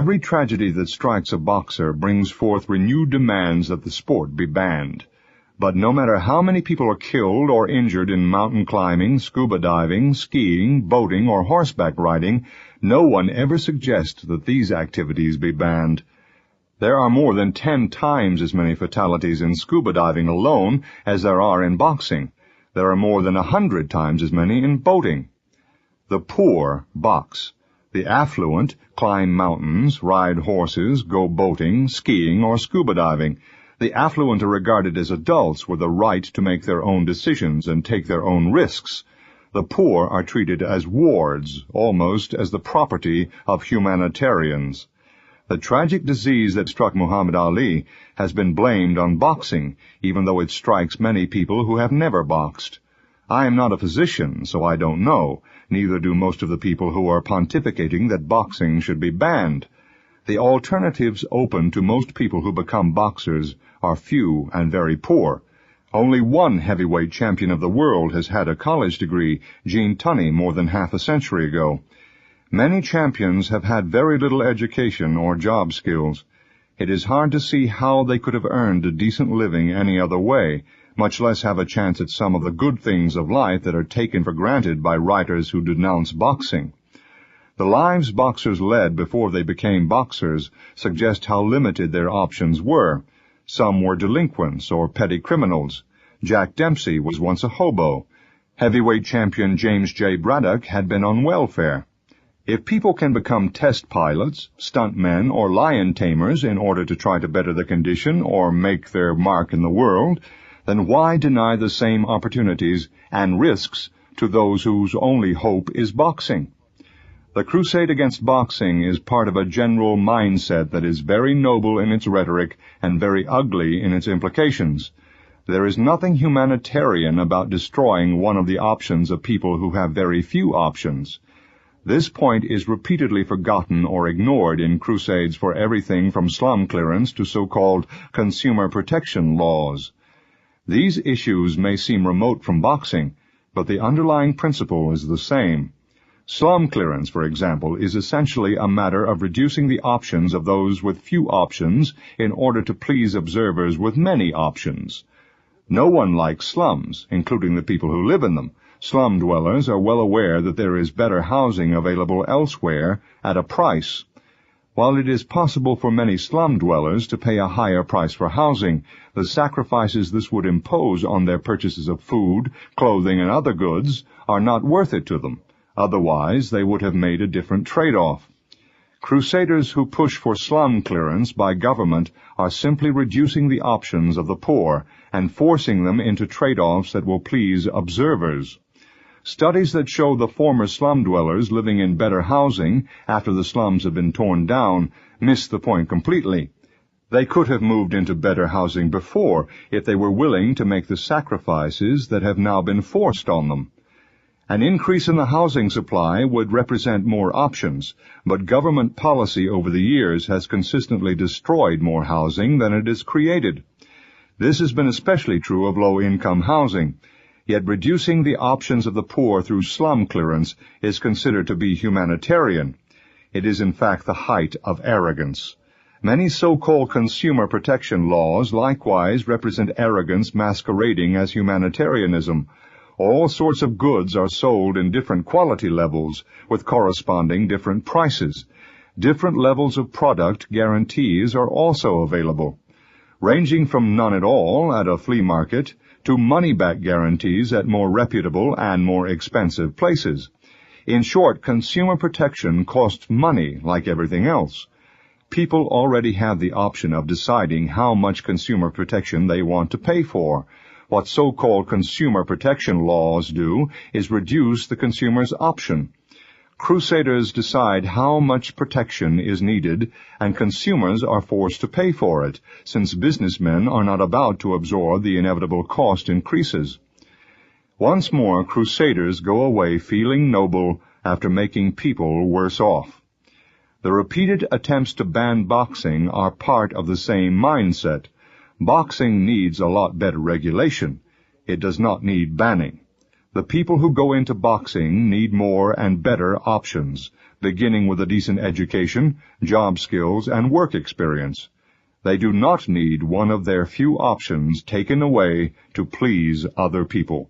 Every tragedy that strikes a boxer brings forth renewed demands that the sport be banned. But no matter how many people are killed or injured in mountain climbing, scuba diving, skiing, boating, or horseback riding, no one ever suggests that these activities be banned. There are more than 10 times as many fatalities in scuba diving alone as there are in boxing. There are more than 100 times as many in boating. The poor box. The affluent climb mountains, ride horses, go boating, skiing, or scuba diving. The affluent are regarded as adults with a right to make their own decisions and take their own risks. The poor are treated as wards, almost as the property of humanitarians. The tragic disease that struck Muhammad Ali has been blamed on boxing, even though it strikes many people who have never boxed. I am not a physician, so I don't know. Neither do most of the people who are pontificating that boxing should be banned. The alternatives open to most people who become boxers are few and very poor. Only one heavyweight champion of the world has had a college degree, Gene Tunney, more than half a century ago. Many champions have had very little education or job skills. It is hard to see how they could have earned a decent living any other way, much less have a chance at some of the good things of life that are taken for granted by writers who denounce boxing. The lives boxers led before they became boxers suggest how limited their options were. Some were delinquents or petty criminals. Jack Dempsey was once a hobo. Heavyweight champion James J. Braddock had been on welfare. If people can become test pilots, stuntmen, or lion tamers in order to try to better the condition or make their mark in the world, then why deny the same opportunities and risks to those whose only hope is boxing? The crusade against boxing is part of a general mindset that is very noble in its rhetoric and very ugly in its implications. There is nothing humanitarian about destroying one of the options of people who have very few options. This point is repeatedly forgotten or ignored in crusades for everything from slum clearance to so-called consumer protection laws. These issues may seem remote from boxing, but the underlying principle is the same. Slum clearance, for example, is essentially a matter of reducing the options of those with few options in order to please observers with many options. No one likes slums, including the people who live in them. Slum dwellers are well aware that there is better housing available elsewhere at a price. While it is possible for many slum dwellers to pay a higher price for housing, the sacrifices this would impose on their purchases of food, clothing, and other goods are not worth it to them. Otherwise, they would have made a different trade-off. Crusaders who push for slum clearance by government are simply reducing the options of the poor and forcing them into trade-offs that will please observers. Studies that show the former slum dwellers living in better housing after the slums have been torn down miss the point completely. They could have moved into better housing before if they were willing to make the sacrifices that have now been forced on them. An increase in the housing supply would represent more options, but government policy over the years has consistently destroyed more housing than it has created. This has been especially true of low-income housing, yet reducing the options of the poor through slum clearance is considered to be humanitarian. It is in fact the height of arrogance. Many so-called consumer protection laws likewise represent arrogance masquerading as humanitarianism. All sorts of goods are sold in different quality levels, with corresponding different prices. Different levels of product guarantees are also available, ranging from none at all at a flea market to money-back guarantees at more reputable and more expensive places. In short, consumer protection costs money like everything else. People already have the option of deciding how much consumer protection they want to pay for. What so-called consumer protection laws do is reduce the consumer's option. Crusaders decide how much protection is needed, and consumers are forced to pay for it, since businessmen are not about to absorb the inevitable cost increases. Once more, crusaders go away feeling noble after making people worse off. The repeated attempts to ban boxing are part of the same mindset. Boxing needs a lot better regulation. It does not need banning. The people who go into boxing need more and better options, beginning with a decent education, job skills, and work experience. They do not need one of their few options taken away to please other people.